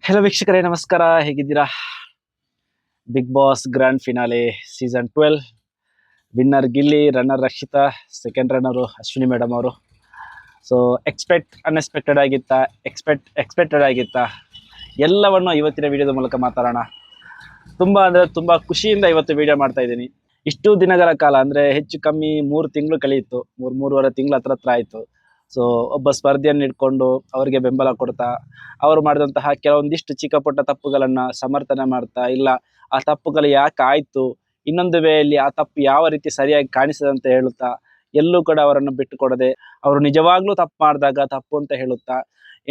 Hello ವೀಕ್ಷಕರೇ, ನಮಸ್ಕಾರ. ಹೇಗಿದ್ದೀರಾ? Bigg Boss grand finale season 12 winner Gilli, runner Rakshita, second runner Ashwini madam ಅವರು. ಸೊ ಅನ್ಎಕ್ಸ್ಪೆಕ್ಟೆಡ್ ಆಗಿತ್ತಾ, ಎಕ್ಸ್ಪೆಕ್ಟೆಡ್ ಆಗಿತ್ತಾ, ಎಲ್ಲವನ್ನು ಇವತ್ತಿನ ವಿಡಿಯೋದ ಮೂಲಕ ಮಾತಾಡೋಣ. ತುಂಬ ಖುಷಿಯಿಂದ ಇವತ್ತು ವಿಡಿಯೋ ಮಾಡ್ತಾ ಇದ್ದೀನಿ. ಇಷ್ಟು ದಿನಗಳ ಕಾಲ ಅಂದರೆ ಹೆಚ್ಚು ಕಮ್ಮಿ 3 ತಿಂಗಳು ಕಳೆಯಿತು, ಮೂರುವರೆ ತಿಂಗಳು ಹತ್ರ ಆಯಿತು. ಸೊ ಒಬ್ಬ ಸ್ಪರ್ಧೆಯನ್ನು ಇಟ್ಕೊಂಡು ಅವರಿಗೆ ಬೆಂಬಲ ಕೊಡ್ತಾ, ಅವರು ಮಾಡಿದಂತಹ ಕೆಲವೊಂದಿಷ್ಟು ಚಿಕ್ಕ ಪುಟ್ಟ ತಪ್ಪುಗಳನ್ನು ಸಮರ್ಥನೆ ಮಾಡ್ತಾ, ಇಲ್ಲ ಆ ತಪ್ಪುಗಳು ಯಾಕೆ ಆಯಿತು, ಇನ್ನೊಂದು ವೇಳೆಯಲ್ಲಿ ಆ ತಪ್ಪು ಯಾವ ರೀತಿ ಸರಿಯಾಗಿ ಕಾಣಿಸದಂತ ಹೇಳುತ್ತಾ, ಎಲ್ಲೂ ಕೂಡ ಅವರನ್ನು ಬಿಟ್ಟು ಕೊಡದೆ, ಅವರು ನಿಜವಾಗ್ಲೂ ತಪ್ಪು ಮಾಡಿದಾಗ ತಪ್ಪು ಅಂತ ಹೇಳುತ್ತಾ,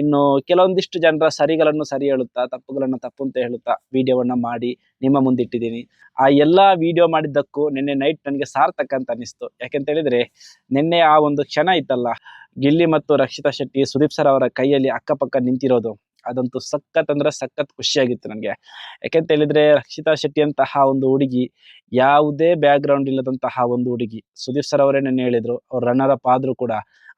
ಇನ್ನು ಕೆಲವೊಂದಿಷ್ಟು ಜನರ ಸರಿಗಳನ್ನು ಸರಿ ಹೇಳುತ್ತಾ, ತಪ್ಪುಗಳನ್ನು ತಪ್ಪು ಅಂತ ಹೇಳುತ್ತಾ ವಿಡಿಯೋವನ್ನು ಮಾಡಿ ನಿಮ್ಮ ಮುಂದಿಟ್ಟಿದ್ದೀನಿ. ಆ ಎಲ್ಲ ವಿಡಿಯೋ ಮಾಡಿದ್ದಕ್ಕೂ ನಿನ್ನೆ ನೈಟ್ ನನಗೆ ಸಾರ್ಥಕ ಅಂತ ಅನ್ನಿಸ್ತು. ಯಾಕೆಂತ ಹೇಳಿದ್ರೆ, ನಿನ್ನೆ ಆ ಒಂದು ಕ್ಷಣ ಇತ್ತಲ್ಲ, ಗಿಲ್ಲಿ ಮತ್ತು ರಕ್ಷಿತಾ ಶೆಟ್ಟಿ, ಸುದೀಪ್ ಸರ್ ಅವರ ಕೈಯಲ್ಲಿ ಅಕ್ಕಪಕ್ಕ ನಿಂತಿರೋದು, ಅದಂತೂ ಸಖತ್ ಅಂದ್ರೆ ಸಖತ್ ಖುಷಿಯಾಗಿತ್ತು ನನಗೆ. ಯಾಕೆಂತ ಹೇಳಿದ್ರೆ, ರಕ್ಷಿತಾ ಶೆಟ್ಟಿ ಅಂತಹ ಒಂದು ಹುಡುಗಿ, ಯಾವುದೇ ಬ್ಯಾಕ್ ಗ್ರೌಂಡ್ ಇಲ್ಲದಂತಹ ಒಂದು ಹುಡುಗಿ. ಸುದೀಪ್ ಸರ್ ಅವರೇ ನೆನ್ನೆ ಹೇಳಿದ್ರು, ಅವ್ರು ರನ್ನರ್ ಅಪ್ ಆದ್ರೂ ಕೂಡ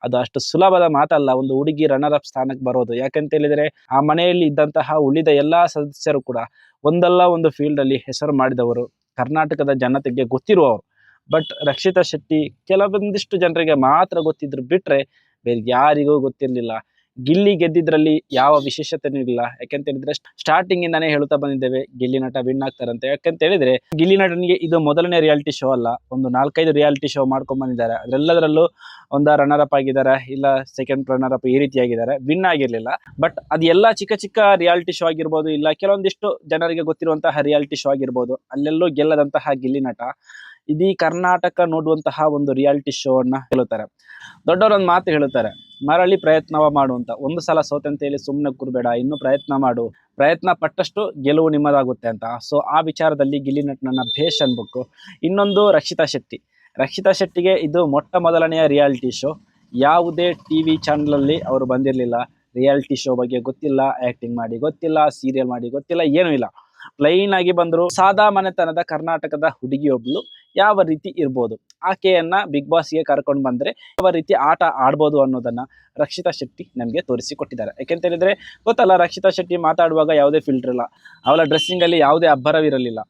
ಅದು ಅಷ್ಟು ಸುಲಭದ ಮಾತಲ್ಲ ಒಂದು ಹುಡುಗಿ ರನ್ನರ್ ಅಪ್ ಸ್ಥಾನಕ್ಕೆ ಬರೋದು. ಯಾಕಂತ ಹೇಳಿದ್ರೆ, ಆ ಮನೆಯಲ್ಲಿ ಇದ್ದಂತಹ ಉಳಿದ ಎಲ್ಲಾ ಸದಸ್ಯರು ಕೂಡ ಒಂದಲ್ಲ ಒಂದು ಫೀಲ್ಡ್ ಅಲ್ಲಿ ಹೆಸರು ಮಾಡಿದವರು, ಕರ್ನಾಟಕದ ಜನತೆಗೆ ಗೊತ್ತಿರುವವರು. ಬಟ್ ರಕ್ಷಿತಾ ಶೆಟ್ಟಿ ಕೆಲವೊಂದಿಷ್ಟು ಜನರಿಗೆ ಮಾತ್ರ ಗೊತ್ತಿದ್ರು, ಬಿಟ್ರೆ ಬೇರೆ ಯಾರಿಗೂ ಗೊತ್ತಿರಲಿಲ್ಲ. ಗಿಲ್ಲಿ ಗೆದ್ದಿದ್ರಲ್ಲಿ ಯಾವ ವಿಶೇಷತೆನೂ ಇಲ್ಲ. ಯಾಕೆಂತ ಹೇಳಿದ್ರೆ, ಸ್ಟಾರ್ಟಿಂಗ್ ಇಂದಾನೇ ಹೇಳುತ್ತಾ ಬಂದಿದ್ದೇವೆ, ಗಿಲ್ಲಿ ನಟ ವಿನ್ ಆಗ್ತಾರಂತೆ. ಯಾಕಂತ ಹೇಳಿದ್ರೆ, ಗಿಲ್ಲಿ ನಟನಿಗೆ ಇದು ಮೊದಲನೇ ರಿಯಾಲಿಟಿ ಶೋ ಅಲ್ಲ, ಒಂದು 4-5 ರಿಯಾಲಿಟಿ ಶೋ ಮಾಡ್ಕೊಂಡ್ ಬಂದಿದ್ದಾರೆ. ಅದೆಲ್ಲದರಲ್ಲೂ ಒಂದ ರನ್ನರ್ ಅಪ್ ಆಗಿದ್ದಾರೆ, ಇಲ್ಲ ಸೆಕೆಂಡ್ ರನ್ನರ್ ಅಪ್, ಈ ರೀತಿಯಾಗಿದ್ದಾರೆ, ವಿನ್ ಆಗಿರ್ಲಿಲ್ಲ. ಬಟ್ ಅದು ಎಲ್ಲ ಚಿಕ್ಕ ಚಿಕ್ಕ ರಿಯಾಲಿಟಿ ಶೋ ಆಗಿರ್ಬೋದು, ಇಲ್ಲ ಕೆಲವೊಂದಿಷ್ಟು ಜನರಿಗೆ ಗೊತ್ತಿರುವಂತಹ ರಿಯಾಲಿಟಿ ಶೋ ಆಗಿರ್ಬೋದು, ಅಲ್ಲೆಲ್ಲೂ ಗೆಲ್ಲದಂತಹ ಗಿಲ್ಲಿ ನಟ ಇಡೀ ಕರ್ನಾಟಕ ನೋಡುವಂತಹ ಒಂದು ರಿಯಾಲಿಟಿ ಶೋ ಅನ್ನ ಹೇಳುತ್ತಾರೆ. ದೊಡ್ಡವರೊಂದು ಮಾತು ಹೇಳುತ್ತಾರೆ, ಮರಳಿ ಪ್ರಯತ್ನವ ಮಾಡು ಅಂತ. ಒಂದು ಸಲ ಸೋತಂತ ಹೇಳಿ ಸುಮ್ಮನೆ ಕೂರ್ಬೇಡ, ಇನ್ನೂ ಪ್ರಯತ್ನ ಮಾಡು, ಪ್ರಯತ್ನ ಪಟ್ಟಷ್ಟು ಗೆಲುವು ನಿಮ್ಮದಾಗುತ್ತೆ ಅಂತ. ಸೊ ಆ ವಿಚಾರದಲ್ಲಿ ಗಿಲ್ಲಿ ನಟನನ್ನ ಭೇಷ್ ಅನ್ಬೇಕು. ಇನ್ನೊಂದು ರಕ್ಷಿತಾ ಶೆಟ್ಟಿಗೆ ಇದು ಮೊಟ್ಟ ಮೊದಲನೆಯ ರಿಯಾಲಿಟಿ ಶೋ. ಯಾವುದೇ ಟಿವಿ ಚಾನಲ್ ಅಲ್ಲಿ ಅವರು ಬಂದಿರಲಿಲ್ಲ. ರಿಯಾಲಿಟಿ ಶೋ ಬಗ್ಗೆ ಗೊತ್ತಿಲ್ಲ, ಆಕ್ಟಿಂಗ್ ಮಾಡಿ ಗೊತ್ತಿಲ್ಲ, ಸೀರಿಯಲ್ ಮಾಡಿ ಗೊತ್ತಿಲ್ಲ, ಏನೂ ಇಲ್ಲ. ಪ್ಲೈನ್ ಆಗಿ ಬಂದ್ರು. ಸಾದಾ ಮನೆತನದ ಕರ್ನಾಟಕದ ಹುಡುಗಿಯೊಬ್ಳು ಯಾವ ರೀತಿ ಇರ್ಬೋದು, ಆಕೆಯನ್ನ ಬಿಗ್ ಬಾಸ್ಗೆ ಕರ್ಕೊಂಡು ಬಂದ್ರೆ ಯಾವ ರೀತಿ ಆಟ ಆಡ್ಬೋದು ಅನ್ನೋದನ್ನ ರಕ್ಷಿತಾ ಶೆಟ್ಟಿ ನಮಗೆ ತೋರಿಸಿಕೊಟ್ಟಿದ್ದಾರೆ. ಯಾಕೆಂತ ಹೇಳಿದ್ರೆ ಗೊತ್ತಲ್ಲ, ರಕ್ಷಿತಾ ಶೆಟ್ಟಿ ಮಾತಾಡುವಾಗ ಯಾವುದೇ ಫಿಲ್ಟರ್ ಇಲ್ಲ, ಅವಳ ಡ್ರೆಸ್ಸಿಂಗ್ ಅಲ್ಲಿ ಯಾವುದೇ ಅಬ್ಬರವಿರಲಿಲ್ಲ,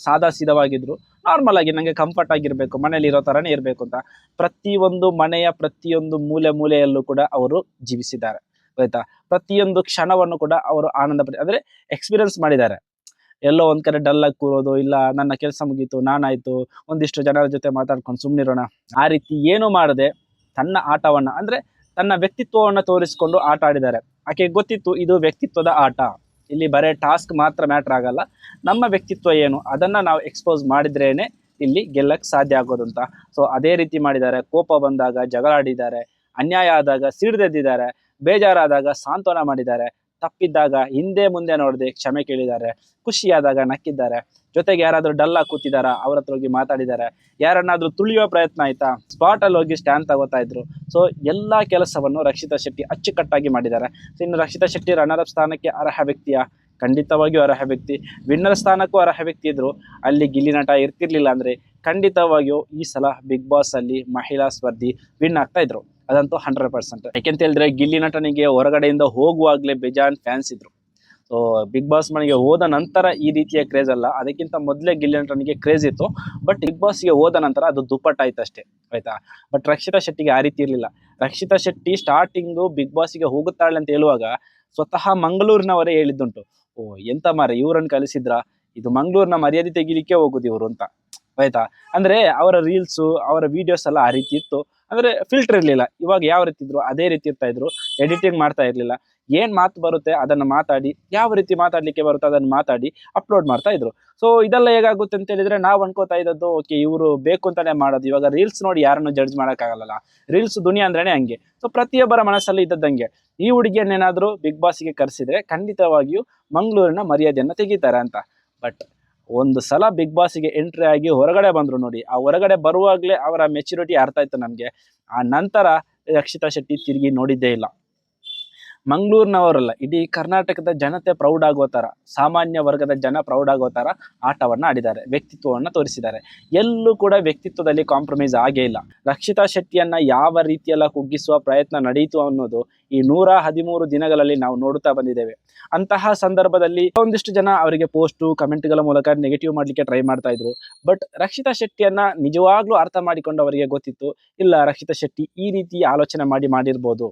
ಸಾದಾ ಸೀದವಾಗಿದ್ರು. ನಾರ್ಮಲ್ ಆಗಿ ನಂಗೆ ಕಂಫರ್ಟ್ ಆಗಿರ್ಬೇಕು, ಮನೇಲಿ ಇರೋ ತರನೇ ಇರಬೇಕು ಅಂತ ಪ್ರತಿಯೊಂದು ಮನೆಯ ಪ್ರತಿಯೊಂದು ಮೂಲೆಯಲ್ಲೂ ಕೂಡ ಅವರು ಜೀವಿಸಿದ್ದಾರೆ. ಆಯ್ತಾ, ಪ್ರತಿಯೊಂದು ಕ್ಷಣವನ್ನು ಕೂಡ ಅವರು ಆನಂದ ಪಡಿ ಅಂದ್ರೆ ಎಕ್ಸ್ಪೀರಿಯನ್ಸ್ ಮಾಡಿದ್ದಾರೆ. ಎಲ್ಲೋ ಒಂದ್ ಕಡೆ ಡಲ್ ಆಗಿ ಕೂರೋದು, ಇಲ್ಲ ನನ್ನ ಕೆಲಸ ಮುಗೀತು, ನಾನಾಯ್ತು, ಒಂದಿಷ್ಟು ಜನರ ಜೊತೆ ಮಾತಾಡ್ಕೊಂಡು ಸುಮ್ಮನಿರೋಣ, ಆ ರೀತಿ ಏನು ಮಾಡದೆ ತನ್ನ ಆಟವನ್ನ ಅಂದ್ರೆ ತನ್ನ ವ್ಯಕ್ತಿತ್ವವನ್ನ ತೋರಿಸಿಕೊಂಡು ಆಟ ಆಡಿದ್ದಾರೆ. ಆಕೆ ಗೊತ್ತಿತ್ತು ಇದು ವ್ಯಕ್ತಿತ್ವದ ಆಟ, ಇಲ್ಲಿ ಬರೇ ಟಾಸ್ಕ್ ಮಾತ್ರ ಮ್ಯಾಟರ್ ಆಗಲ್ಲ, ನಮ್ಮ ವ್ಯಕ್ತಿತ್ವ ಏನು ಅದನ್ನ ನಾವು ಎಕ್ಸ್ಪೋಸ್ ಮಾಡಿದ್ರೇನೆ ಇಲ್ಲಿ ಗೆಲ್ಲಕ್ ಸಾಧ್ಯ ಆಗೋದಂತ. ಸೊ ಅದೇ ರೀತಿ ಮಾಡಿದ್ದಾರೆ. ಕೋಪ ಬಂದಾಗ ಜಗಳ ಆಡಿದ್ದಾರೆ, ಅನ್ಯಾಯ ಆದಾಗ ಸಿಡಿದೆದ್ದಿದ್ದಾರೆ, ಬೇಜಾರಾದಾಗ ಸಾಂತ್ವನ ಮಾಡಿದ್ದಾರೆ, ತಪ್ಪಿದ್ದಾಗ ಹಿಂದೆ ಮುಂದೆ ನೋಡದೆ ಕ್ಷಮೆ ಕೇಳಿದ್ದಾರೆ, ಖುಷಿಯಾದಾಗ ನಕ್ಕಿದ್ದಾರೆ, ಜೊತೆಗೆ ಯಾರಾದ್ರೂ ಡಲ್ ಆಗಿ ಕೂತಿದಾರ ಅವ್ರ ಹತ್ರ ಹೋಗಿ ಮಾತಾಡಿದ್ದಾರೆ, ಯಾರನ್ನಾದ್ರೂ ತುಳಿಯುವ ಪ್ರಯತ್ನ ಆಯ್ತಾ ಸ್ಪಾಟ್ ಅಲ್ಲಿ ಹೋಗಿ ಸ್ಟ್ಯಾಂಡ್ ತಗೋತಾ ಇದ್ರು. ಸೊ ಎಲ್ಲಾ ಕೆಲಸವನ್ನು ರಕ್ಷಿತಾ ಶೆಟ್ಟಿ ಅಚ್ಚುಕಟ್ಟಾಗಿ ಮಾಡಿದ್ದಾರೆ. ಸೊ ಇನ್ನು ರಕ್ಷಿತಾ ಶೆಟ್ಟಿ ರನ್ನರ್ ಅಪ್ ಸ್ಥಾನಕ್ಕೆ ಅರ್ಹ ವ್ಯಕ್ತಿಯ? ಖಂಡಿತವಾಗಿಯೂ ಅರ್ಹ ವ್ಯಕ್ತಿ. ವಿನ್ನರ್ ಸ್ಥಾನಕ್ಕೂ ಅರ್ಹ ವ್ಯಕ್ತಿ ಇದ್ರು. ಅಲ್ಲಿ ಗಿಲ್ಲಿ ನಟ ಇರ್ತಿರ್ಲಿಲ್ಲ ಅಂದ್ರೆ ಖಂಡಿತವಾಗಿಯೂ ಈ ಸಲ ಬಿಗ್ ಬಾಸ್ ಅಲ್ಲಿ ಮಹಿಳಾ ಸ್ಪರ್ಧಿ ವಿನ್ ಆಗ್ತಾ ಇದ್ರು, ಅದಂತೂ 100%. ಯಾಕೆಂತ ಹೇಳಿದ್ರೆ, ಗಿಲ್ಲಿ ನಟನಿಗೆ ಹೊರಗಡೆಯಿಂದ ಹೋಗುವಾಗ್ಲೇ ಬೇಜಾನ್ ಫ್ಯಾನ್ಸ್ ಇದ್ರು. ಸೊ ಬಿಗ್ ಬಾಸ್ ಮನೆಗೆ ಹೋದ ನಂತರ ಈ ರೀತಿಯ ಕ್ರೇಜ್ ಅಲ್ಲ, ಅದಕ್ಕಿಂತ ಮೊದಲೇ ಗಿಲ್ಲಿ ನಟನಿಗೆ ಕ್ರೇಜ್ ಇತ್ತು. ಬಟ್ ಬಿಗ್ ಬಾಸ್ಗೆ ಹೋದ ನಂತರ ಅದು ದುಪ್ಪಟ್ಟಾಯ್ತು ಅಷ್ಟೇ, ಆಯ್ತಾ. ಬಟ್ ರಕ್ಷಿತಾ ಶೆಟ್ಟಿಗೆ ಆ ರೀತಿ ಇರಲಿಲ್ಲ. ರಕ್ಷಿತಾ ಶೆಟ್ಟಿ ಸ್ಟಾರ್ಟಿಂಗು ಬಿಗ್ ಬಾಸ್ಗೆ ಹೋಗುತ್ತಾಳೆ ಅಂತ ಹೇಳುವಾಗ ಸ್ವತಃ ಮಂಗಳೂರಿನವರೇ ಹೇಳಿದ್ದುಂಟು, ಓ ಎಂತ ಮಾರೆ ಇವ್ರನ್ನ ಕಲಿಸಿದ್ರ, ಇದು ಮಂಗಳೂರಿನ ಮರ್ಯಾದೆ ತೆಗಿಲಿಕ್ಕೆ ಹೋಗುದು ಇವರು ಅಂತ, ಆಯ್ತಾ. ಅಂದ್ರೆ ಅವರ ರೀಲ್ಸು, ಅವರ ವಿಡಿಯೋಸ್ ಎಲ್ಲ ಆ ರೀತಿ ಇತ್ತು. ಅಂದ್ರೆ ಫಿಲ್ಟರ್ ಇರ್ಲಿಲ್ಲ. ಇವಾಗ ಯಾವ ರೀತಿ ಇದ್ರು ಅದೇ ರೀತಿ ಇರ್ತಾ ಇದ್ರು. ಎಡಿಟಿಂಗ್ ಮಾಡ್ತಾ ಇರ್ಲಿಲ್ಲ. ಏನ್ ಮಾತು ಬರುತ್ತೆ ಅದನ್ನ ಮಾತಾಡಿ, ಯಾವ ರೀತಿ ಮಾತಾಡ್ಲಿಕ್ಕೆ ಬರುತ್ತೆ ಅದನ್ನ ಮಾತಾಡಿ ಅಪ್ಲೋಡ್ ಮಾಡ್ತಾ ಇದ್ರು. ಸೊ ಇದೆಲ್ಲ ಹೇಗಾಗುತ್ತೆ ಅಂತ ಹೇಳಿದ್ರೆ, ನಾವು ಅನ್ಕೋತಾ ಇದ್ದದ್ದು, ಓಕೆ ಇವರು ಬೇಕು ಅಂತಾನೆ ಮಾಡೋದು. ಇವಾಗ ರೀಲ್ಸ್ ನೋಡಿ ಯಾರನ್ನು ಜಡ್ಜ್ ಮಾಡಕ್ ಆಗಲ್ಲ, ರೀಲ್ಸ್ ದುನಿಯಾ ಅಂದ್ರೇನೆ ಹಂಗೆ. ಸೊ ಪ್ರತಿಯೊಬ್ಬರ ಮನಸ್ಸಲ್ಲಿ ಇದ್ದದ್ದಂಗೆ, ಈ ಹುಡುಗಿಯನ್ನೇನಾದ್ರೂ ಬಿಗ್ ಬಾಸ್ಗೆ ಕರೆಸಿದ್ರೆ ಖಂಡಿತವಾಗಿಯೂ ಮಂಗಳೂರಿನ ಮರ್ಯಾದೆಯನ್ನ ತೆಗಿತಾರೆ ಅಂತ. ಬಟ್ ಒಂದು ಸಲ ಬಿಗ್ ಬಾಸ್ಗೆ ಎಂಟ್ರಿ ಆಗಿ ಹೊರಗಡೆ ಬಂದ್ರು ನೋಡಿ, ಆ ಹೊರಗಡೆ ಬರುವಾಗ್ಲೇ ಅವರ ಮೆಚುರಿಟಿ ಅರ್ಥ ಆಯ್ತು ನಮ್ಗೆ. ಆ ನಂತರ ರಕ್ಷಿತಾ ಶೆಟ್ಟಿ ತಿರುಗಿ ನೋಡಿದ್ದೇ ಇಲ್ಲ. ಮಂಗಳೂರಿನವರಲ್ಲ, ಇಡೀ ಕರ್ನಾಟಕದ ಜನತೆ ಪ್ರೌಡ್ ಆಗೋ ಥರ, ಸಾಮಾನ್ಯ ವರ್ಗದ ಜನ ಪ್ರೌಡ್ ಆಗೋ ಥರ ಆಟವನ್ನು ಆಡಿದ್ದಾರೆ, ವ್ಯಕ್ತಿತ್ವವನ್ನು ತೋರಿಸಿದ್ದಾರೆ. ಎಲ್ಲೂ ಕೂಡ ವ್ಯಕ್ತಿತ್ವದಲ್ಲಿ ಕಾಂಪ್ರಮೈಸ್ ಆಗೇ ಇಲ್ಲ. ರಕ್ಷಿತಾ ಶೆಟ್ಟಿಯನ್ನು ಯಾವ ರೀತಿಯೆಲ್ಲ ಕುಗ್ಗಿಸುವ ಪ್ರಯತ್ನ ನಡೆಯಿತು ಅನ್ನೋದು ಈ 113 ದಿನಗಳಲ್ಲಿ ನಾವು ನೋಡುತ್ತಾ ಬಂದಿದ್ದೇವೆ. ಅಂತಹ ಸಂದರ್ಭದಲ್ಲಿ ಒಂದಿಷ್ಟು ಜನ ಅವರಿಗೆ ಪೋಸ್ಟು ಕಮೆಂಟ್ಗಳ ಮೂಲಕ ನೆಗೆಟಿವ್ ಮಾಡಲಿಕ್ಕೆ ಟ್ರೈ ಮಾಡ್ತಾ ಇದ್ರು. ಬಟ್ ರಕ್ಷಿತಾ ಶೆಟ್ಟಿಯನ್ನು ನಿಜವಾಗ್ಲೂ ಅರ್ಥ ಮಾಡಿಕೊಂಡು ಅವರಿಗೆ ಗೊತ್ತಿತ್ತು, ಇಲ್ಲ ರಕ್ಷಿತಾ ಶೆಟ್ಟಿ ಈ ರೀತಿ ಆಲೋಚನೆ ಮಾಡಿರ್ಬೋದು,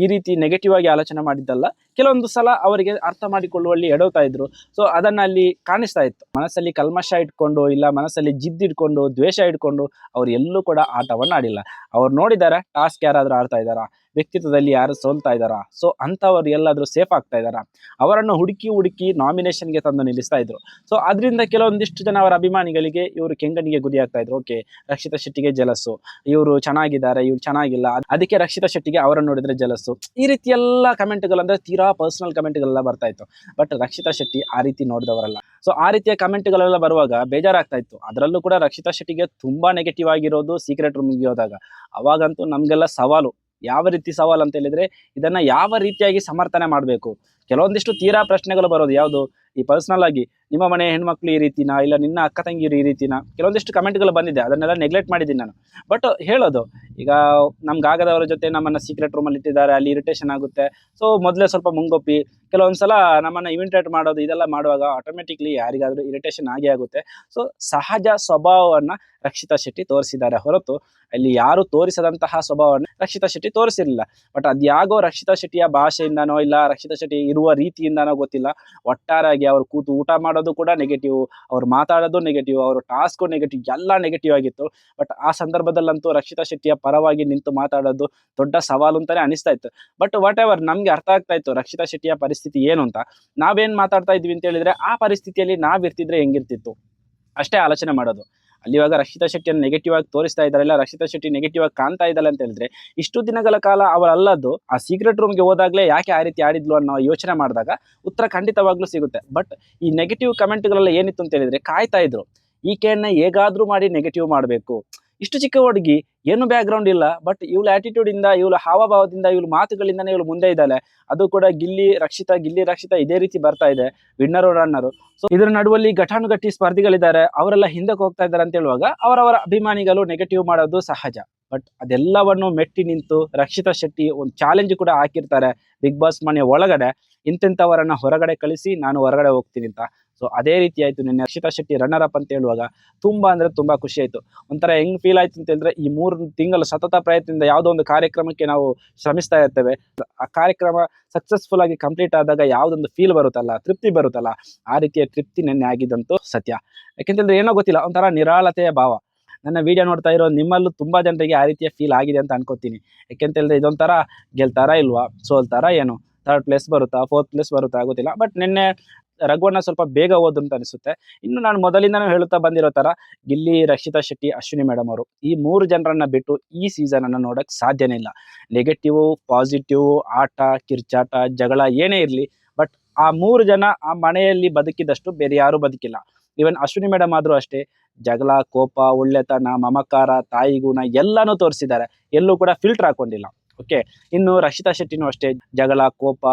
ಈ ರೀತಿ ನೆಗೆಟಿವ್ ಆಗಿ ಆಲೋಚನೆ ಮಾಡಿದ್ದಲ್ಲ, ಕೆಲವೊಂದು ಸಲ ಅವರಿಗೆ ಅರ್ಥ ಮಾಡಿಕೊಳ್ಳುವಲ್ಲಿ ಎಡವ್ತಾ ಇದ್ರು. ಸೊ ಅದನ್ನ ಅಲ್ಲಿ ಕಾಣಿಸ್ತಾ ಇತ್ತು. ಮನಸ್ಸಲ್ಲಿ ಕಲ್ಮಶ ಇಟ್ಕೊಂಡು, ಇಲ್ಲ ಮನಸ್ಸಲ್ಲಿ ಜಿದ್ದಿಟ್ಕೊಂಡು, ದ್ವೇಷ ಇಟ್ಕೊಂಡು ಅವ್ರು ಎಲ್ಲೂ ಕೂಡ ಆಟವನ್ನು ಆಡಿಲ್ಲ. ಅವ್ರು ನೋಡಿದಾರೆ ಟಾಸ್ಕ್ ಯಾರಾದ್ರೂ ಆಡ್ತಾ ಇದ್ದಾರಾ, ವ್ಯಕ್ತಿತ್ವದಲ್ಲಿ ಯಾರು ಸೋಲ್ತಾ ಇದ್ದಾರಾ, ಸೊ ಅಂಥವ್ರು ಎಲ್ಲಾದ್ರೂ ಸೇಫ್ ಆಗ್ತಾ ಇದ್ದಾರಾ, ಅವರನ್ನು ಹುಡುಕಿ ನಾಮಿನೇಷನ್ಗೆ ತಂದು ನಿಲ್ಲಿಸ್ತಾ ಇದ್ರು. ಸೊ ಅದರಿಂದ ಕೆಲವೊಂದಿಷ್ಟು ಜನ ಅವರ ಅಭಿಮಾನಿಗಳಿಗೆ ಇವರು ಕೆಂಗನಿಗೆ ಗುರಿ ಆಗ್ತಾ ಇದ್ರು. ಓಕೆ, ರಕ್ಷಿತಾ ಶೆಟ್ಟಿಗೆ ಜಲಸ್ಸು, ಇವರು ಚೆನ್ನಾಗಿದ್ದಾರೆ, ಇವ್ರು ಚೆನ್ನಾಗಿಲ್ಲ, ಅದಕ್ಕೆ ರಕ್ಷಿತಾ ಶೆಟ್ಟಿಗೆ ಅವರನ್ನು ನೋಡಿದ್ರೆ ಜಲಸ್ಸು, ಈ ರೀತಿ ಎಲ್ಲ ಕಮೆಂಟ್ಗಳಂದ್ರೆ ತೀರಾ ಪರ್ಸನಲ್ ಕಮೆಂಟ್ಗಳೆಲ್ಲ ಬರ್ತಾ ಇತ್ತು. ಬಟ್ ರಕ್ಷಿತಾ ಶೆಟ್ಟಿ ಆ ರೀತಿ ನೋಡಿದವರಲ್ಲ. ಸೊ ಆ ರೀತಿಯ ಕಮೆಂಟ್ಗಳೆಲ್ಲ ಬರುವಾಗ ಬೇಜಾರಾಗ್ತಾ ಇತ್ತು. ಅದರಲ್ಲೂ ಕೂಡ ರಕ್ಷಿತಾ ಶೆಟ್ಟಿಗೆ ತುಂಬಾ ನೆಗೆಟಿವ್ ಆಗಿರೋದು ಸೀಕ್ರೆಟ್ ರೂಮ್ಗೆ ಹೋದಾಗ. ಅವಾಗಂತೂ ನಮಗೆಲ್ಲ ಸವಾಲು. ಯಾವ ರೀತಿ ಸವಾಲು ಅಂತ ಹೇಳಿದ್ರೆ, ಇದನ್ನ ಯಾವ ರೀತಿಯಾಗಿ ಸಮರ್ಥನೆ ಮಾಡಬೇಕು. ಕೆಲವೊಂದಿಷ್ಟು ತೀರಾ ಪ್ರಶ್ನೆಗಳು ಬರೋದು ಯಾವುದು, ಈ ಪರ್ಸನಲ್ ಆಗಿ ನಿಮ್ಮ ಮನೆ ಹೆಣ್ಮಕ್ಳು ಈ ರೀತಿನಾ, ಇಲ್ಲ ನಿನ್ನ ಅಕ್ಕ ತಂಗಿರು ಈ ರೀತಿನಾ, ಕೆಲವೊಂದಿಷ್ಟು ಕಮೆಂಟ್ಗಳು ಬಂದಿದೆ, ಅದನ್ನೆಲ್ಲ ನೆಗ್ಲೆಕ್ಟ್ ಮಾಡಿದ್ದೀನಿ ನಾನು. ಬಟ್ ಹೇಳೋದು, ಈಗ ನಮ್ಗಾಗದವರ ಜೊತೆ ನಮ್ಮನ್ನು ಸೀಕ್ರೆಟ್ ರೂಮಲ್ಲಿ ಇಟ್ಟಿದ್ದಾರೆ, ಅಲ್ಲಿ ಇರಿಟೇಷನ್ ಆಗುತ್ತೆ. ಸೊ ಮೊದಲೇ ಸ್ವಲ್ಪ ಮುಂಗೊಪ್ಪಿ ಕೆಲವೊಂದ್ಸಲ ನಮ್ಮನ್ನು ಇಮಿಟೇಟ್ ಮಾಡೋದು ಇದೆಲ್ಲ ಮಾಡುವಾಗ ಆಟೋಮೆಟಿಕ್ಲಿ ಯಾರಿಗಾದ್ರೂ ಇರಿಟೇಷನ್ ಆಗೇ ಆಗುತ್ತೆ. ಸೊ ಸಹಜ ಸ್ವಭಾವವನ್ನು ರಕ್ಷಿತಾ ಶೆಟ್ಟಿ ತೋರಿಸಿದ್ದಾರೆ ಹೊರತು ಅಲ್ಲಿ ಯಾರು ತೋರಿಸದಂತಹ ಸ್ವಭಾವವನ್ನು ರಕ್ಷಿತಾ ಶೆಟ್ಟಿ ತೋರಿಸಿರಲಿಲ್ಲ. ಬಟ್ ಅದ್ಯಾಗೋ ರಕ್ಷಿತಾ ಶೆಟ್ಟಿಯ ಭಾಷೆಯಿಂದನೋ ಇಲ್ಲ ರಕ್ಷಿತಾ ಶೆಟ್ಟಿ ಇರುವ ರೀತಿಯಿಂದನೋ ಗೊತ್ತಿಲ್ಲ, ಒಟ್ಟಾರೆಯಾಗಿ ಅವ್ರು ಕೂತು ಊಟ ಮಾಡೋದು ಕೂಡ ನೆಗೆಟಿವ್, ಅವ್ರು ಮಾತಾಡೋದು ನೆಗೆಟಿವ್, ಅವರು ಟಾಸ್ಕು ನೆಗೆಟಿವ್, ಎಲ್ಲ ನೆಗೆಟಿವ್ ಆಗಿತ್ತು. ಬಟ್ ಆ ಸಂದರ್ಭದಲ್ಲಂತೂ ರಕ್ಷಿತಾ ಶೆಟ್ಟಿಯ ಪರವಾಗಿ ನಿಂತು ಮಾತಾಡೋದು ದೊಡ್ಡ ಸವಾಲು ಅಂತಾನೆ ಅನಿಸ್ತಾ ಇತ್ತು. ಬಟ್ ವಾಟ್ ಎವರ್, ನಮ್ಗೆ ಅರ್ಥ ಆಗ್ತಾ ಇತ್ತು ರಕ್ಷಿತಾ ಶೆಟ್ಟಿಯ ಪರಿಸ್ಥಿತಿ ಏನು ಅಂತ. ನಾವೇನ್ ಮಾತಾಡ್ತಾ ಇದ್ವಿ ಅಂತ ಹೇಳಿದ್ರೆ, ಆ ಪರಿಸ್ಥಿತಿಯಲ್ಲಿ ನಾವಿರ್ತಿದ್ರೆ ಹೆಂಗಿರ್ತಿತ್ತು ಅಷ್ಟೇ ಆಲೋಚನೆ ಮಾಡೋದು. ಅಲ್ಲಿ ಇವಾಗ ರಕ್ಷಿತಾ ಶೆಟ್ಟಿಯನ್ನು ನೆಗೆಟಿವ್ ಆಗಿ ತೋರಿಸ್ತಾ ಇದ್ದಾರಲ್ಲ, ರಕ್ಷಿತಾ ಶೆಟ್ಟಿ ನೆಗೆಟಿವ್ ಆಗಿ ಕಾಣ್ತಾ ಇದ್ದಾಳೆ ಅಂತ ಹೇಳಿದ್ರೆ, ಇಷ್ಟು ದಿನಗಳ ಕಾಲ ಅವರಲ್ಲದ್ದು ಆ ಸೀಕ್ರೆಟ್ ರೂಮ್ಗೆ ಹೋದಾಗಲೇ ಯಾಕೆ ಆ ರೀತಿ ಆಡಿದ್ಲು ಅನ್ನೋ ಯೋಚನೆ ಮಾಡಿದಾಗ ಉತ್ತರ ಖಂಡಿತವಾಗ್ಲೂ ಸಿಗುತ್ತೆ. ಬಟ್ ಈ ನೆಗೆಟಿವ್ ಕಮೆಂಟ್ಗಳೆಲ್ಲ ಏನಿತ್ತು ಅಂತ ಹೇಳಿದ್ರೆ, ಕಾಯ್ತಾ ಇದ್ರು ಈಕೆಯನ್ನ ಹೇಗಾದ್ರೂ ಮಾಡಿ ನೆಗೆಟಿವ್ ಮಾಡಬೇಕು. ಇಷ್ಟು ಚಿಕ್ಕ ಹುಡುಗಿ, ಏನು ಬ್ಯಾಕ್ಗ್ರೌಂಡ್ ಇಲ್ಲ, ಬಟ್ ಇವಳ ಆಟಿಟ್ಯೂಡ್ ಇಂದ, ಇವಳ ಹಾವಭಾವದಿಂದ, ಇವಳ ಮಾತುಗಳಿಂದಾನೇ ಇವಳು ಮುಂದೆ ಇದ್ದಾಳೆ. ಅದು ಕೂಡ ಗಿಲ್ಲಿ ರಕ್ಷಿತಾ ಇದೇ ರೀತಿ ಬರ್ತಾ ಇದೆ, ವಿನ್ನರು ರನ್ನರು. ಸೊ ಇದರ ನಡುವಲ್ಲಿ ಘಟಾನುಘಟಿ ಸ್ಪರ್ಧಿಗಳಿದ್ದಾರೆ, ಅವರೆಲ್ಲ ಹಿಂದಕ್ಕೆ ಹೋಗ್ತಾ ಇದ್ದಾರೆ ಅಂತ ಹೇಳುವಾಗ ಅವರವರ ಅಭಿಮಾನಿಗಳು ನೆಗೆಟಿವ್ ಮಾಡೋದು ಸಹಜ. ಬಟ್ ಅದೆಲ್ಲವನ್ನು ಮೆಟ್ಟಿ ನಿಂತು ರಕ್ಷಿತಾ ಶೆಟ್ಟಿ ಒಂದು ಚಾಲೆಂಜ್ ಕೂಡ ಹಾಕಿರ್ತಾರೆ ಬಿಗ್ ಬಾಸ್ ಮನೆಯ ಒಳಗಡೆ, ಇಂತಿಂಥವರನ್ನ ಹೊರಗಡೆ ಕಳಿಸಿ ನಾನು ಹೊರಗಡೆ ಹೋಗ್ತೀನಿ ಅಂತ. ಸೊ ಅದೇ ರೀತಿ ಆಯ್ತು ನಿನ್ನೆ ರಕ್ಷಿತಾ ಶೆಟ್ಟಿ ರನ್ನರ್ ಅಪ್ ಅಂತ ಹೇಳುವಾಗ ತುಂಬಾ ಖುಷಿ ಆಯ್ತು. ಒಂಥರ ಹೆಂಗ್ ಫೀಲ್ ಆಯ್ತು ಅಂತ ಹೇಳಿದ್ರೆ, ಈ 3 ತಿಂಗಳ ಸತತ ಪ್ರಯತ್ನದಿಂದ ಯಾವುದೋ ಒಂದು ಕಾರ್ಯಕ್ರಮಕ್ಕೆ ನಾವು ಶ್ರಮಿಸ್ತಾ ಇರ್ತೇವೆ, ಆ ಕಾರ್ಯಕ್ರಮ ಸಕ್ಸಸ್ಫುಲ್ ಆಗಿ ಕಂಪ್ಲೀಟ್ ಆದಾಗ ಯಾವುದೊಂದು ಫೀಲ್ ಬರುತ್ತಲ್ಲ, ತೃಪ್ತಿ ಬರುತ್ತಲ್ಲ, ಆ ರೀತಿಯ ತೃಪ್ತಿ ನೆನ್ನೆ ಆಗಿದ್ದಂತೂ ಸತ್ಯ. ಯಾಕೆಂತಂದ್ರೆ ಏನೋ ಗೊತ್ತಿಲ್ಲ, ಒಂಥರ ನಿರಾಳತೆಯ ಭಾವ. ನನ್ನ ವಿಡಿಯೋ ನೋಡ್ತಾ ಇರೋ ನಿಮ್ಮಲ್ಲೂ ತುಂಬಾ ಜನರಿಗೆ ಆ ರೀತಿಯ ಫೀಲ್ ಆಗಿದೆ ಅಂತ ಅನ್ಕೋತೀನಿ. ಯಾಕೆಂತ ಹೇಳಿದ್ರೆ ಇದೊಂಥರ ಗೆಲ್ತಾರಾ ಇಲ್ವಾ, ಸೋಲ್ತಾರಾ ಏನು, 3rd ಪ್ಲೇಸ್ ಬರುತ್ತಾ 4th ಪ್ಲೇಸ್ ಬರುತ್ತಾ ಗೊತ್ತಿಲ್ಲ. ಬಟ್ ನಿನ್ನೆ ರಘುವನ್ನ ಸ್ವಲ್ಪ ಬೇಗ ಓದು ಅಂತ ಅನಿಸುತ್ತೆ. ಇನ್ನು ನಾನು ಮೊದಲಿಂದನೂ ಹೇಳುತ್ತಾ ಬಂದಿರೋ ತರ, ಗಿಲ್ಲಿ, ರಕ್ಷಿತಾ ಶೆಟ್ಟಿ, ಅಶ್ವಿನಿ ಮೇಡಮ್ ಅವರು ಈ 3 ಜನರನ್ನ ಬಿಟ್ಟು ಈ ಸೀಸನ್ ಅನ್ನ ನೋಡಕ್ ಸಾಧ್ಯನೇ ಇಲ್ಲ. ನೆಗೆಟಿವ್, ಪಾಸಿಟಿವ್, ಆಟ, ಕಿರ್ಚಾಟ, ಜಗಳ ಏನೇ ಇರಲಿ, ಬಟ್ ಆ 3 ಜನ ಆ ಮನೆಯಲ್ಲಿ ಬದುಕಿದಷ್ಟು ಬೇರೆ ಯಾರು ಬದುಕಿಲ್ಲ. ಈವನ್ ಅಶ್ವಿನಿ ಮೇಡಮ್ ಆದ್ರೂ ಅಷ್ಟೇ, ಜಗಳ, ಕೋಪ, ಒಳ್ಳೆತನ, ಮಮಕಾರ, ತಾಯಿ ಗುಣ ಎಲ್ಲಾನು ತೋರಿಸಿದ್ದಾರೆ, ಎಲ್ಲೂ ಕೂಡ ಫಿಲ್ಟರ್ ಹಾಕೊಂಡಿಲ್ಲ. ಓಕೆ, ಇನ್ನು ರಕ್ಷಿತಾ ಶೆಟ್ಟಿನೂ ಅಷ್ಟೇ, ಜಗಳ, ಕೋಪ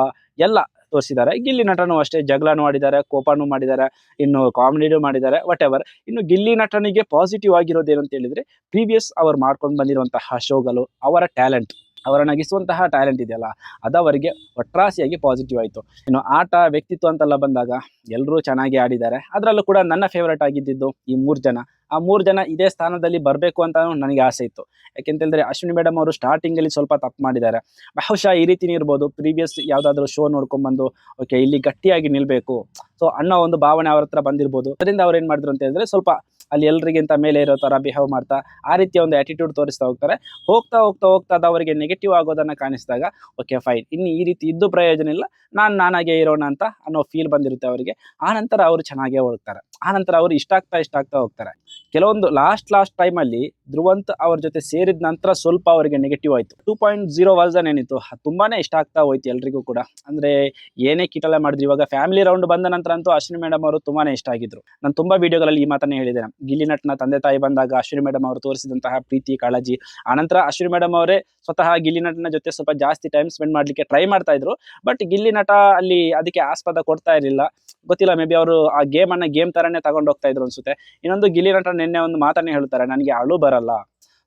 ಎಲ್ಲ ತೋರಿಸಿದ್ದಾರೆ. ಗಿಲ್ಲಿ ನಟನೂ ಅಷ್ಟೇ, ಜಗಳನೂ ಮಾಡಿದ್ದಾರೆ, ಕೋಪನೂ ಮಾಡಿದ್ದಾರೆ, ಇನ್ನು ಕಾಮಿಡಿನೂ ಮಾಡಿದ್ದಾರೆ, ವಾಟ್ ಎವರ್. ಇನ್ನು ಗಿಲ್ಲಿ ನಟನಿಗೆ ಪಾಸಿಟಿವ್ ಆಗಿರೋದು ಏನು ಅಂತ ಹೇಳಿದ್ರೆ, ಪ್ರೀವಿಯಸ್ ಅವರು ಮಾಡ್ಕೊಂಡು ಬಂದಿರುವಂತಹ ಶೋಗಳು, ಅವರ ಟ್ಯಾಲೆಂಟ್, ಅವರ ನಗಿಸುವಂತಹ ಟ್ಯಾಲೆಂಟ್ ಇದೆಯಲ್ಲ, ಅದವರಿಗೆ ಒಟ್ರಾಸಿಯಾಗಿ ಪಾಸಿಟಿವ್ ಆಯಿತು. ಇನ್ನು ಆಟ, ವ್ಯಕ್ತಿತ್ವ ಅಂತೆಲ್ಲ ಬಂದಾಗ ಎಲ್ಲರೂ ಚೆನ್ನಾಗಿ ಆಡಿದ್ದಾರೆ. ಅದರಲ್ಲೂ ಕೂಡ ನನ್ನ ಫೇವ್ರೇಟ್ ಆಗಿದ್ದು ಈ 3 ಜನ. ಆ 3 ಜನ ಇದೇ ಸ್ಥಾನದಲ್ಲಿ ಬರಬೇಕು ಅಂತ ನನಗೆ ಆಸೆ ಇತ್ತು. ಯಾಕೆಂತಂದರೆ ಅಶ್ವಿನಿ ಮೇಡಮ್ ಅವರು ಸ್ಟಾರ್ಟಿಂಗಲ್ಲಿ ಸ್ವಲ್ಪ ತಪ್ಪು ಮಾಡಿದ್ದಾರೆ. ಬಹುಶಃ ಈ ರೀತಿನೇ ಇರ್ಬೋದು, ಪ್ರೀವಿಯಸ್ ಯಾವುದಾದ್ರೂ ಶೋ ನೋಡ್ಕೊಂಡ್ಬಂದು ಓಕೆ ಇಲ್ಲಿ ಗಟ್ಟಿಯಾಗಿ ನಿಲ್ಲಬೇಕು ಸೊ ಅನ್ನೋ ಒಂದು ಭಾವನೆ ಅವ್ರ ಹತ್ರ ಬಂದಿರ್ಬೋದು. ಅದರಿಂದ ಅವ್ರು ಏನು ಮಾಡಿದ್ರು ಅಂತ ಹೇಳಿದ್ರೆ, ಸ್ವಲ್ಪ ಅಲ್ಲಿ ಎಲ್ರಿಗಿಂತ ಮೇಲೆ ಇರೋ ಥರ ಬಿಹೇವ್ ಮಾಡ್ತಾ ಆ ರೀತಿಯ ಒಂದು ಆ್ಯಟಿಟ್ಯೂಡ್ ತೋರಿಸ್ತಾ ಹೋಗ್ತಾರೆ. ಹೋಗ್ತಾ ಅದು ಅವರಿಗೆ ನೆಗೆಟಿವ್ ಆಗೋದನ್ನು ಕಾಣಿಸಿದಾಗ ಓಕೆ ಫೈನ್, ಇನ್ನು ಈ ರೀತಿ ಇದ್ದು ಪ್ರಯೋಜನ ಇಲ್ಲ, ನಾನಾಗೆ ಇರೋಣ ಅಂತ ಅನ್ನೋ ಫೀಲ್ ಬಂದಿರುತ್ತೆ ಅವರಿಗೆ. ಆನಂತರ ಅವರು ಚೆನ್ನಾಗೇ ಹೋಗ್ತಾರೆ. ಆನಂತರ ಅವರು ಇಷ್ಟ ಆಗ್ತಾ ಹೋಗ್ತಾರೆ. ಕೆಲವೊಂದು ಲಾಸ್ಟ್ ಟೈಮಲ್ಲಿ ಧ್ರುವಂತ್ ಅವ್ರ ಜೊತೆ ಸೇರಿದ ನಂತರ ಸ್ವಲ್ಪ ಅವರಿಗೆ ನೆಗೆಟಿವ್ ಆಯಿತು. 2.0 ವರ್ಸನ್ ಏನಿತ್ತು ತುಂಬಾ ಇಷ್ಟ ಆಗ್ತಾ ಹೋಯ್ತು ಎಲ್ರಿಗೂ ಕೂಡ. ಅಂದರೆ ಏನೇ ಕಿಟಲೆ ಮಾಡಿದ್ರು, ಇವಾಗ ಫ್ಯಾಮಿಲಿ ರೌಂಡ್ ಬಂದ ನಂತರ ಅಂತೂ ಅಶ್ವಿನಿ ಮೇಡಮ್ ಅವರು ತುಂಬಾ ಇಷ್ಟ ಆಗಿದ್ರು. ನಾನು ತುಂಬ ವಿಡಿಯೋಗಳಲ್ಲಿ ಈ ಮಾತನ್ನೇ ಹೇಳಿದ್ದೇನೆ. ಗಿಲ್ಲಿ ನಟನ ತಂದೆ ತಾಯಿ ಬಂದಾಗ ಅಶ್ವಿನಿ ಮೇಡಮ್ ಅವರು ತೋರಿಸಿದಂತಹ ಪ್ರೀತಿ ಕಾಳಜಿ, ಆನಂತರ ಅಶ್ವಿನಿ ಮೇಡಮ್ ಅವರೇ ಸ್ವತಃ ಗಿಲ್ಲಿ ನಟನ ಜೊತೆ ಸ್ವಲ್ಪ ಜಾಸ್ತಿ ಟೈಮ್ ಸ್ಪೆಂಡ್ ಮಾಡ್ಲಿಕ್ಕೆ ಟ್ರೈ ಮಾಡ್ತಾ ಇದ್ರು. ಬಟ್ ಗಿಲ್ಲಿ ನಟ ಅಲ್ಲಿ ಅದಕ್ಕೆ ಆಸ್ಪದ ಕೊಡ್ತಾ ಇರಲಿಲ್ಲ. ಗೊತ್ತಿಲ್ಲ, ಮೇ ಬಿ ಅವರು ಆ ಗೇಮ್ ತರನೇ ತಗೊಂಡು ಹೋಗ್ತಾ ಇದ್ರು ಅನ್ಸುತ್ತೆ. ಇನ್ನೊಂದು ಗಿಲ್ಲಿ ನಟ ನಿನ್ನೆ ಒಂದು ಮಾತನ್ನೇ ಹೇಳ್ತಾರೆ, ನನಗೆ ಅಳು ಬರಲ್ಲ.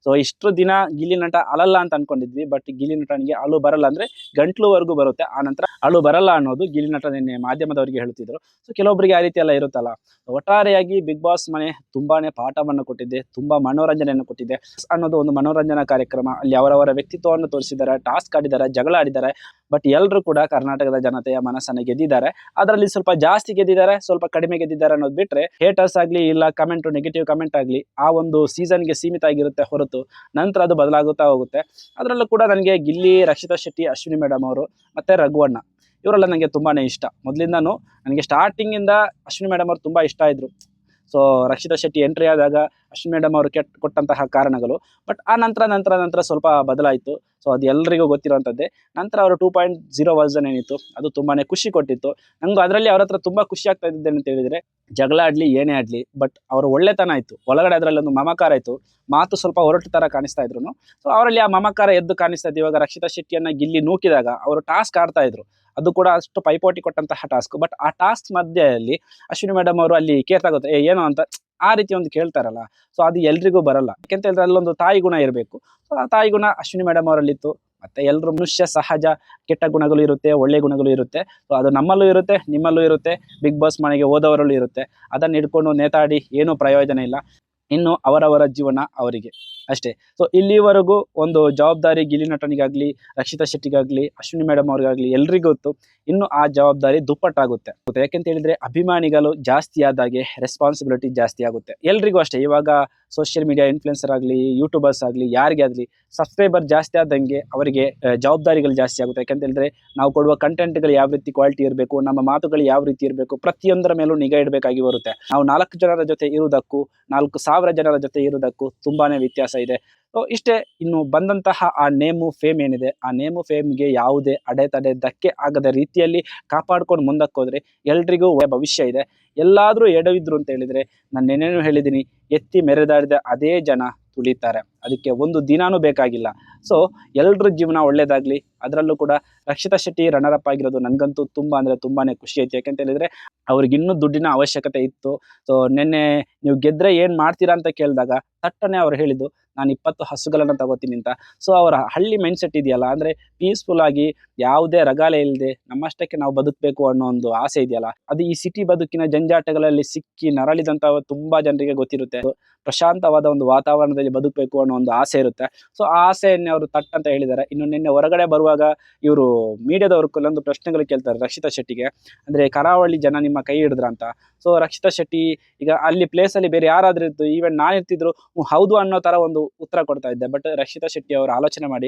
ಸೊ ಇಷ್ಟು ದಿನ ಗಿಲ್ಲಿ ನಟ ಅಳಲ್ಲ ಅಂತ ಅನ್ಕೊಂಡಿದ್ವಿ, ಬಟ್ ಗಿಲ್ಲಿ ನಟನಿಗೆ ಅಳು ಬರಲ್ಲ ಅಂದ್ರೆ ಗಂಟ್ಲುವರೆಗೂ ಬರುತ್ತೆ, ಆ ನಂತರ ಅಳು ಬರಲ್ಲ ಅನ್ನೋದು ಗಿಲ್ಲಿ ನಟ ನಿನ್ನೆ ಮಾಧ್ಯಮದವರಿಗೆ ಹೇಳ್ತಿದ್ರು. ಸೊ ಕೆಲವೊಬ್ಬರಿಗೆ ಆ ರೀತಿ ಎಲ್ಲ ಇರುತ್ತಲ್ಲ. ಒಟ್ಟಾರೆಯಾಗಿ ಬಿಗ್ ಬಾಸ್ ಮನೆ ತುಂಬಾನೇ ಪಾಠವನ್ನು ಕೊಟ್ಟಿದೆ, ತುಂಬಾ ಮನೋರಂಜನೆಯನ್ನು ಕೊಟ್ಟಿದೆ. ಅನ್ನೋದು ಒಂದು ಮನೋರಂಜನಾ ಕಾರ್ಯಕ್ರಮ. ಅಲ್ಲಿ ಅವರವರ ವ್ಯಕ್ತಿತ್ವವನ್ನು ತೋರಿಸಿದ್ದಾರೆ, ಟಾಸ್ಕ್ ಆಡಿದ್ದಾರೆ, ಜಗಳ ಆಡಿದ್ದಾರೆ. ಬಟ್ ಎಲ್ಲರೂ ಕೂಡ ಕರ್ನಾಟಕದ ಜನತೆಯ ಮನಸ್ಸನ್ನು ಗೆದ್ದಿದ್ದಾರೆ. ಅದರಲ್ಲಿ ಸ್ವಲ್ಪ ಜಾಸ್ತಿ ಗೆದ್ದಿದ್ದಾರೆ, ಸ್ವಲ್ಪ ಕಡಿಮೆ ಗೆದ್ದಿದ್ದಾರೆ ಅನ್ನೋದು ಬಿಟ್ರೆ, ಹೇಟರ್ಸ್ ಆಗ್ಲಿ ಇಲ್ಲ ಕಮೆಂಟ್ ನೆಗೆಟಿವ್ ಕಮೆಂಟ್ ಆಗ್ಲಿ ಆ ಒಂದು ಸೀಸನ್ಗೆ ಸೀಮಿತ ಆಗಿರುತ್ತೆ ಹೊರತು ನಂತರ ಅದು ಬದಲಾಗುತ್ತಾ ಹೋಗುತ್ತೆ. ಅದರಲ್ಲೂ ಕೂಡ ನನಗೆ ಗಿಲ್ಲಿ, ರಕ್ಷಿತಾ ಶೆಟ್ಟಿ, ಅಶ್ವಿನಿ ಮೇಡಮ್ ಅವರು ಮತ್ತೆ ರಘುವಣ್ಣ ಇವರೆಲ್ಲ ನನಗೆ ತುಂಬಾನೇ ಇಷ್ಟ. ಮೊದಲಿಂದನೂ ನನಗೆ ಸ್ಟಾರ್ಟಿಂಗ್ ಇಂದ ಅಶ್ವಿನಿ ಮೇಡಮ್ ಅವರು ತುಂಬಾ ಇಷ್ಟ ಇದ್ರು. ಸೊ ರಕ್ಷಿತಾ ಶೆಟ್ಟಿ ಎಂಟ್ರಿ ಆದಾಗ ಅಶ್ವಿನಿ ಮೇಡಮ್ ಅವರು ಕೊಟ್ಟಂತಹ ಕಾರಣಗಳು. ಬಟ್ ಆ ನಂತರ ಸ್ವಲ್ಪ ಬದಲಾಯಿತು. ಸೊ ಅದು ಎಲ್ರಿಗೂ ಗೊತ್ತಿರುವಂಥದ್ದೇ. ನಂತರ ಅವರು 2.0 ವರ್ಸನ್ ಏನಿತ್ತು ಅದು ತುಂಬಾನೇ ಖುಷಿ ಕೊಟ್ಟಿತ್ತು. ನಂಗೆ ಅದರಲ್ಲಿ ಅವ್ರ ಹತ್ರ ತುಂಬಾ ಖುಷಿ ಆಗ್ತಾ ಇದ್ದಿದ್ದೇನೆ ಅಂತ ಹೇಳಿದ್ರೆ, ಜಗಳ ಆಡ್ಲಿ ಏನೇ ಆಡ್ಲಿ ಬಟ್ ಅವರ ಒಳ್ಳೆತನ ಇತ್ತು ಒಳಗಡೆ. ಅದರಲ್ಲಿ ಒಂದು ಮಮಕಾರ ಇತ್ತು. ಮಾತು ಸ್ವಲ್ಪ ಹೊರಟು ತರ ಕಾಣಿಸ್ತಾ ಇದ್ರು. ಸೊ ಅವರಲ್ಲಿ ಆ ಮಮಕಾರ ಎದ್ದು ಕಾಣಿಸ್ತಾ ಇತ್ತು. ಇವಾಗ ರಕ್ಷಿತಾ ಶೆಟ್ಟಿಯನ್ನ ಗಿಲ್ಲಿ ನೂಕಿದಾಗ ಅವರು ಟಾಸ್ಕ್ ಆಡ್ತಾ ಇದ್ರು. ಅದು ಕೂಡ ಅಷ್ಟು ಪೈಪೋಟಿ ಕೊಟ್ಟಂತಹ ಟಾಸ್ಕ್. ಬಟ್ ಆ ಟಾಸ್ಕ್ ಮಧ್ಯೆಯಲ್ಲಿ ಅಶ್ವಿನಿ ಮೇಡಮ್ ಅವರು ಅಲ್ಲಿ ಕೇಳ್ತಾಗುತ್ತೆ ಏನೋ ಅಂತ ಆ ರೀತಿ ಒಂದು ಕೇಳ್ತಾರಲ್ಲ. ಸೊ ಅದು ಎಲ್ರಿಗೂ ಬರಲ್ಲ. ಯಾಕೆಂತ ಹೇಳಿದ್ರೆ ಅಲ್ಲೊಂದು ತಾಯಿ ಗುಣ ಇರಬೇಕು. ಸೊ ಆ ತಾಯಿ ಗುಣ ಅಶ್ವಿನಿ ಮೇಡಮ್ ಅವರಲ್ಲಿತ್ತು. ಮತ್ತೆ ಎಲ್ಲರೂ ಮನುಷ್ಯ ಸಹಜ, ಕೆಟ್ಟ ಗುಣಗಳು ಇರುತ್ತೆ, ಒಳ್ಳೆ ಗುಣಗಳು ಇರುತ್ತೆ. ಸೊ ಅದು ನಮ್ಮಲ್ಲೂ ಇರುತ್ತೆ, ನಿಮ್ಮಲ್ಲೂ ಇರುತ್ತೆ, ಬಿಗ್ ಬಾಸ್ ಮನೆಗೆ ಹೋದವರಲ್ಲೂ ಇರುತ್ತೆ. ಅದನ್ನ ಹಿಡ್ಕೊಂಡು ನೇತಾಡಿ ಏನೂ ಪ್ರಯೋಜನ ಇಲ್ಲ. ಇನ್ನು ಅವರವರ ಜೀವನ ಅವರಿಗೆ ಅಷ್ಟೇ. ಸೊ ಇಲ್ಲಿವರೆಗೂ ಒಂದು ಜವಾಬ್ದಾರಿ ಗಿಲ್ಲಿ ನಟನಿಗಾಗ್ಲಿ, ರಕ್ಷಿತಾ ಶೆಟ್ಟಿಗಾಗ್ಲಿ, ಅಶ್ವಿನಿ ಮೇಡಮ್ ಅವ್ರಿಗಾಗ್ಲಿ ಎಲ್ರಿಗೂ ಗೊತ್ತು. ಇನ್ನು ಆ ಜವಾಬ್ದಾರಿ ದುಪ್ಪಟ್ಟಾಗುತ್ತೆ. ಯಾಕೆಂತ ಹೇಳಿದ್ರೆ ಅಭಿಮಾನಿಗಳು ಜಾಸ್ತಿ ಆದಾಗೆ ರೆಸ್ಪಾನ್ಸಿಬಿಲಿಟಿ ಜಾಸ್ತಿ ಆಗುತ್ತೆ ಎಲ್ರಿಗೂ ಅಷ್ಟೇ. ಇವಾಗ ಸೋಷಿಯಲ್ ಮೀಡಿಯಾ ಇನ್ಫ್ಲುಯೆನ್ಸರ್ ಆಗಲಿ, ಯೂಟ್ಯೂಬರ್ಸ್ ಆಗಲಿ, ಯಾರಿಗೆ ಆಗಲಿ ಸಬ್ಸ್ಕ್ರೈಬರ್ ಜಾಸ್ತಿ ಆದಂಗೆ ಅವರಿಗೆ ಜವಾಬ್ದಾರಿಗಳು ಜಾಸ್ತಿ ಆಗುತ್ತೆ. ಯಾಕಂತ ಹೇಳಿದ್ರೆ ನಾವು ಕೊಡುವ ಕಂಟೆಂಟ್ಗಳು ಯಾವ ರೀತಿ ಕ್ವಾಲಿಟಿ ಇರಬೇಕು, ನಮ್ಮ ಮಾತುಗಳು ಯಾವ ರೀತಿ ಇರಬೇಕು, ಪ್ರತಿಯೊಂದರ ಮೇಲೂ ನಿಗಾ ಇಡಬೇಕಾಗಿ ಬರುತ್ತೆ. ನಾವು 4 ಜನರ ಜೊತೆ ಇರುವುದಕ್ಕೂ 4,000 ಜನರ ಜೊತೆ ಇರುವುದಕ್ಕೂ ತುಂಬಾನೇ ವ್ಯತ್ಯಾಸ ಇದೆ. ಸೊ ಇಷ್ಟೇ. ಇನ್ನು ಬಂದಂತಹ ಆ ನೇಮು ಫೇಮ್ ಏನಿದೆ, ಆ ನೇಮು ಫೇಮ್ಗೆ ಯಾವುದೇ ಅಡೆತಡೆ ಧಕ್ಕೆ ಆಗದ ರೀತಿಯಲ್ಲಿ ಕಾಪಾಡ್ಕೊಂಡು ಮುಂದಕ್ಕೆ ಹೋದ್ರೆ ಎಲ್ರಿಗೂ ಒಳ್ಳೆ ಭವಿಷ್ಯ ಇದೆ. ಎಲ್ಲಾದ್ರೂ ಎಡವಿದ್ರು ಅಂತ ಹೇಳಿದ್ರೆ ನಾನು ನೆನ್ನೆನೂ ಹೇಳಿದ್ದೀನಿ, ಎತ್ತಿ ಮೆರೆದಾಡಿದ ಅದೇ ಜನ ತುಳಿತಾರೆ. ಅದಕ್ಕೆ ಒಂದು ದಿನಾನೂ ಬೇಕಾಗಿಲ್ಲ. ಸೊ ಎಲ್ರ ಜೀವನ ಒಳ್ಳೇದಾಗ್ಲಿ. ಅದರಲ್ಲೂ ಕೂಡ ರಕ್ಷಿತಾ ಶೆಟ್ಟಿ ರನ್ನರ್ ಅಪ್ ಆಗಿರೋದು ನನಗಂತೂ ತುಂಬಾ ಅಂದ್ರೆ ತುಂಬಾನೇ ಖುಷಿ ಆಯ್ತು. ಯಾಕಂತ ಹೇಳಿದ್ರೆ ಅವ್ರಿಗೆ ಇನ್ನೂ ದುಡ್ಡಿನ ಅವಶ್ಯಕತೆ ಇತ್ತು. ಸೊ ನಿನ್ನೆ ನೀವು ಗೆದ್ರೆ ಏನ್ ಮಾಡ್ತೀರಾ ಅಂತ ಕೇಳಿದಾಗ ತಟ್ಟನೆ ಅವ್ರು ಹೇಳಿದ್ದು ನಾನು 20 ಹಸುಗಳನ್ನ ತಗೋತೀನಿ ಅಂತ. ಸೊ ಅವರ ಹಳ್ಳಿ ಮೈಂಡ್ ಸೆಟ್ ಇದೆಯಲ್ಲ, ಅಂದ್ರೆ ಪೀಸ್ಫುಲ್ ಆಗಿ ಯಾವುದೇ ರಗಾಲೆ ಇಲ್ಲದೆ ನಮ್ಮಷ್ಟಕ್ಕೆ ನಾವು ಬದುಕಬೇಕು ಅನ್ನೋ ಒಂದು ಆಸೆ ಇದೆಯಲ್ಲ, ಅದು ಈ ಸಿಟಿ ಬದುಕಿನ ಜಂಜಾಟಗಳಲ್ಲಿ ಸಿಕ್ಕಿ ನರಳಿದಂತ ತುಂಬಾ ಜನರಿಗೆ ಗೊತ್ತಿರುತ್ತೆ. ಪ್ರಶಾಂತವಾದ ಒಂದು ವಾತಾವರಣದಲ್ಲಿ ಬದುಕಬೇಕು ಅನ್ನೋ ಒಂದು ಆಸೆ ಇರುತ್ತೆ. ಸೊ ಆ ಆಸೆಯನ್ನೇ ಅವರು ತಟ್ ಅಂತ ಹೇಳಿದ್ದಾರೆ. ಇನ್ನು ನಿನ್ನೆ ಹೊರಗಡೆ ಬರುವಾಗ ಇವರು ಮೀಡಿಯಾದವರು ಕೆಲವೊಂದು ಪ್ರಶ್ನೆಗಳು ಕೇಳ್ತಾರೆ ರಕ್ಷಿತಾ ಶೆಟ್ಟಿಗೆ, ಅಂದ್ರೆ ಕರಾವಳಿ ಜನ ನಿಮ್ಮ ಕೈ ಹಿಡಿದ್ರ ಅಂತ. ಸೊ ರಕ್ಷಿತಾ ಶೆಟ್ಟಿ ಈಗ ಅಲ್ಲಿ ಪ್ಲೇಸ್ ಅಲ್ಲಿ ಬೇರೆ ಯಾರಾದ್ರೂ ಇತ್ತು, ಈವನ್ ನಾನಿರ್ತಿದ್ರು ಹೌದು ಅನ್ನೋ ತರ ಒಂದು ಉತ್ತರ ಕೊಡ್ತಾ ಇದ್ದೆ. ಬಟ್ ರಕ್ಷಿತಾ ಶೆಟ್ಟಿ ಅವರು ಆಲೋಚನೆ ಮಾಡಿ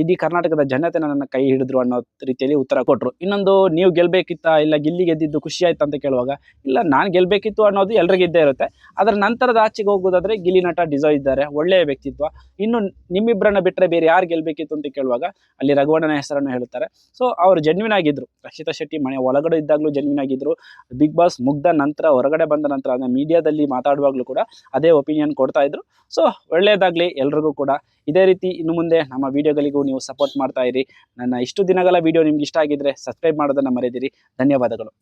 ಇಡೀ ಕರ್ನಾಟಕದ ಜನತೆ ನನ್ನ ಕೈ ಹಿಡಿದ್ರು ಅನ್ನೋ ರೀತಿಯಲ್ಲಿ ಉತ್ತರ ಕೊಟ್ರು. ಇನ್ನೊಂದು, ನೀವು ಗೆಲ್ಬೇಕಿತ್ತ ಇಲ್ಲ ಗಿಲ್ಲಿ ಗೆದ್ದಿದ್ದು ಖುಷಿ ಆಯ್ತು ಅಂತ ಕೇಳುವಾಗ, ಇಲ್ಲ ನಾನು ಗೆಲ್ಬೇಕಿತ್ತು ಅನ್ನೋದು ಎಲ್ರಿಗೂ ಇದ್ದೇ ಇರುತ್ತೆ. ಅದರ ನಂತರದ ಆಚೆಗೆ ಹೋಗೋದಾದ್ರೆ ಗಿಲ್ಲಿ ನಟ ಡಿಸರ್ವ್ ಇದ್ದಾರೆ, ಒಳ್ಳೆಯ ವ್ಯಕ್ತಿತ್ವ. ಇನ್ನು ನಿಮ್ಮಿಬ್ಬರನ್ನ ಬಿಟ್ಟರೆ ಬೇರೆ ಯಾರು ಗೆಲ್ಬೇಕಿತ್ತು ಅಂತ ಕೇಳುವಾಗ ಅಲ್ಲಿ ರಘುವಣ್ಣನ ಹೆಸರನ್ನು ಹೇಳ್ತಾರೆ. ಸೊ ಅವರು ಜೆನ್ವಿನ್ ಆಗಿದ್ರು. ರಕ್ಷಿತಾ ಶೆಟ್ಟಿ ಮನೆ ಒಳಗಡೆ ಇದ್ದಾಗಲೂ ಜೆನ್ವಿನ್ ಆಗಿದ್ರು. ಬಿಗ್ ಬಾಸ್ ಮುಗ್ದ ನಂತರ ಹೊರಗಡೆ ಬಂದ ನಂತರ ಅಂದ್ರೆ ಮೀಡಿಯಾದಲ್ಲಿ ಮಾತಾಡುವಾಗಲೂ ಕೂಡ ಅದೇ ಒಪಿನಿಯನ್ ಕೊಡ್ತಾ ಇದ್ರು. ಸೊ ಒಳ್ಳೆಯದಾಗ್ಲಿ ಎಲ್ರಿಗೂ ಕೂಡ. ಇದೇ ರೀತಿ ಇನ್ನು ಮುಂದೆ ನಮ್ಮ ವಿಡಿಯೋಗಳಿಗೂ ನೀವು ಸಪೋರ್ಟ್ ಮಾಡ್ತಾ ಇರಿ. ನನ್ನ ಇಷ್ಟು ದಿನಗಳ ವಿಡಿಯೋ ನಿಮ್ಗೆ ಇಷ್ಟ ಆಗಿದ್ರೆ ಸಬ್ಸ್ಕ್ರೈಬ್ ಮಾಡೋದನ್ನ ಮರೆಯದಿರಿ. ಧನ್ಯವಾದಗಳು.